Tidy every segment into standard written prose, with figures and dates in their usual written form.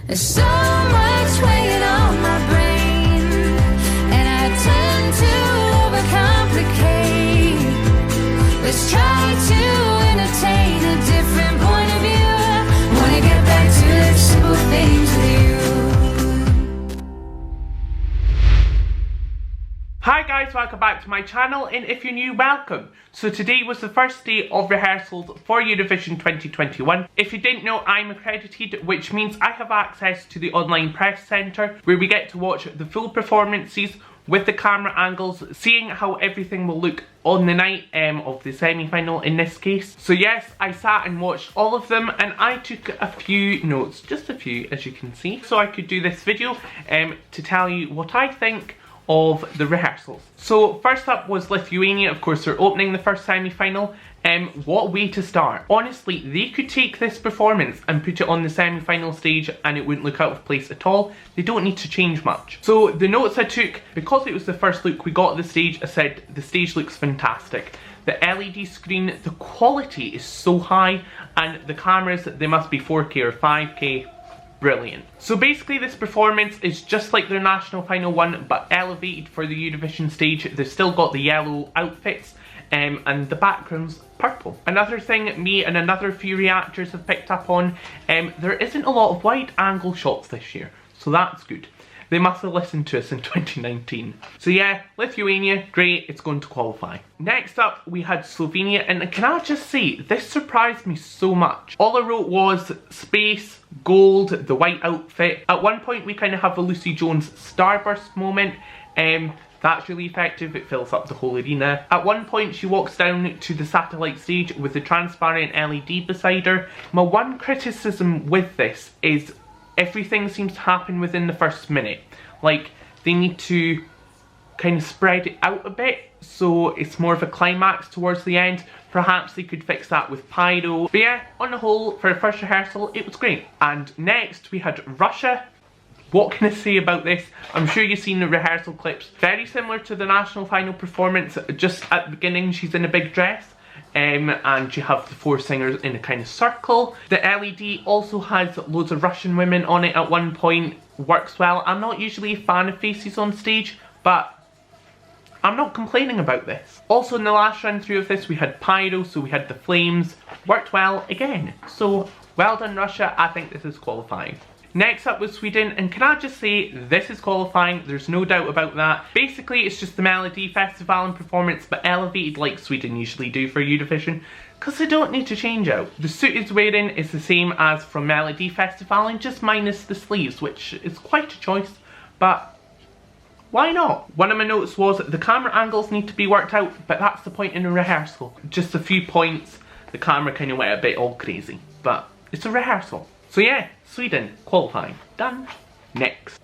There's so much weight on my brain, and I tend to overcomplicate. Let's try to entertain a different point of view. Wanna get back to the simple things with you. Hi guys, welcome back to my channel, and if you're new, welcome. So today was the first day of rehearsals for Eurovision 2021. If you didn't know, I'm accredited, which means I have access to the online press centre where we get to watch the full performances with the camera angles, seeing how everything will look on the night of the semi-final in this case. So yes, I sat and watched all of them, and I took a few notes, just a few as you can see, so I could do this video to tell you what I think of the rehearsals. So first up was Lithuania. Of course, they're opening the first semi-final. What a way to start. Honestly, they could take this performance and put it on the semi-final stage and it wouldn't look out of place at all. They don't need to change much. So the notes I took, because it was the first look we got at the stage, I said the stage looks fantastic. The LED screen, the quality is so high, and the cameras, they must be 4K or 5K. Brilliant. So basically this performance is just like their national final one, but elevated for the Eurovision stage. They've still got the yellow outfits and the background's purple. Another thing me and another few reactors have picked up on, there isn't a lot of wide angle shots this year, so that's good. They must have listened to us in 2019. So yeah, Lithuania, great, it's going to qualify. Next up, we had Slovenia, and can I just say, this surprised me so much. All I wrote was space, gold, the white outfit. At one point, we kind of have a Lucy Jones starburst moment. That's really effective, it fills up the whole arena. At one point, she walks down to the satellite stage with the transparent LED beside her. My one criticism with this is everything seems to happen within the first minute. Like, they need to kind of spread it out a bit so it's more of a climax towards the end. Perhaps they could fix that with pyro. But yeah, on the whole, for the first rehearsal, it was great. And next we had Russia. What can I say about this? I'm sure you've seen the rehearsal clips. Very similar to the national final performance. Just at the beginning, she's in a big dress. And you have the four singers in a kind of circle. The LED also has loads of Russian women on it at one point. Works well. I'm not usually a fan of faces on stage, but I'm not complaining about this. Also in the last run through of this, we had pyro, so we had the flames. Worked well again. So well done, Russia. I think this is qualifying. Next up was Sweden, and can I just say, this is qualifying, there's no doubt about that. Basically, it's just the Melody Festival and performance, but elevated like Sweden usually do for Eurovision, because they don't need to change out. The suit it's wearing is the same as from Melody Festival, and just minus the sleeves, which is quite a choice, but why not? One of my notes was the camera angles need to be worked out, but that's the point in a rehearsal. Just a few points, the camera kind of went a bit all crazy, but it's a rehearsal. So yeah, Sweden, qualifying. Done. Next.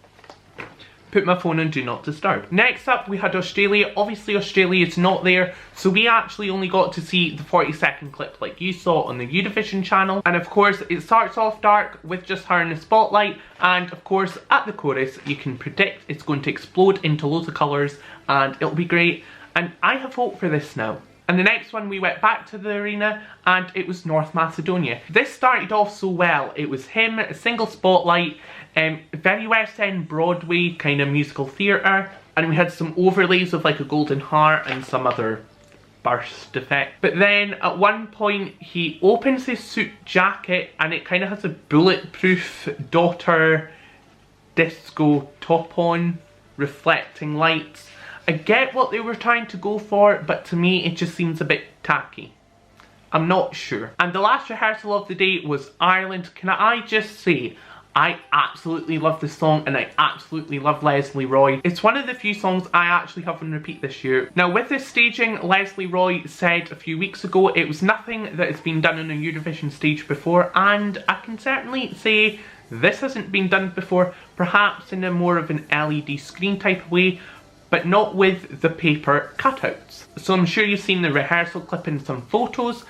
Put my phone on Do Not Disturb. Next up, we had Australia. Obviously, Australia's not there, so we actually only got to see the 40-second clip like you saw on the Eurovision channel. And of course, it starts off dark with just her in the spotlight. And of course, at the chorus, you can predict it's going to explode into loads of colours, and it'll be great. And I have hope for this now. And the next one, we went back to the arena, and it was North Macedonia. This started off so well. It was him, a single spotlight, very West End Broadway kind of musical theatre, and we had some overlays of like a golden heart and some other burst effect. But then at one point he opens his suit jacket and it kind of has a bulletproof daughter disco top on, reflecting lights. I get what they were trying to go for, but to me it just seems a bit tacky. I'm not sure. And the last rehearsal of the day was Ireland. Can I just say, I absolutely love this song, and I absolutely love Leslie Roy. It's one of the few songs I actually have on repeat this year. Now with this staging, Leslie Roy said a few weeks ago it was nothing that has been done on a Eurovision stage before, and I can certainly say this hasn't been done before, perhaps in a more of an LED screen type of way, but not with the paper cutouts. So I'm sure you've seen the rehearsal clip in some photos.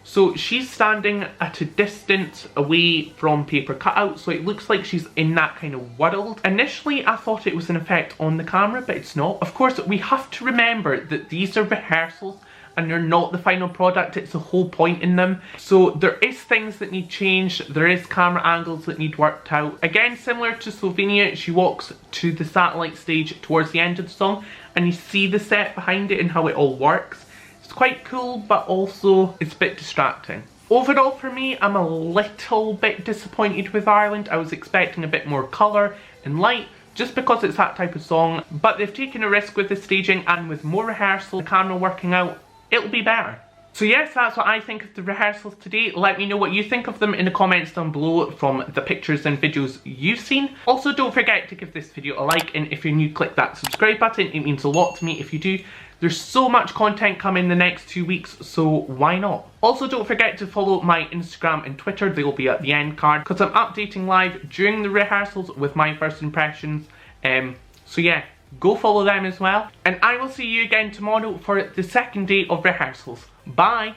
So she's standing at a distance away from paper cutouts, so it looks like she's in that kind of world. Initially I thought it was an effect on the camera, but it's not. Of course, we have to remember that these are rehearsals and they're not the final product. It's the whole point in them. So there is things that need changed. There is camera angles that need worked out. Again, similar to Slovenia, she walks to the satellite stage towards the end of the song and you see the set behind it and how it all works. It's quite cool, but also it's a bit distracting. Overall for me, I'm a little bit disappointed with Ireland. I was expecting a bit more colour and light, just because it's that type of song, but they've taken a risk with the staging, and with more rehearsal, the camera working out, it'll be better. So yes, that's what I think of the rehearsals today. Let me know what you think of them in the comments down below from the pictures and videos you've seen. Also, don't forget to give this video a like, and if you're new, click that subscribe button. It means a lot to me if you do. There's so much content coming the next 2 weeks, so why not? Also, don't forget to follow my Instagram and Twitter. They will be at the end card, because I'm updating live during the rehearsals with my first impressions. So yeah, go follow them as well. And I will see you again tomorrow for the second day of rehearsals. Bye!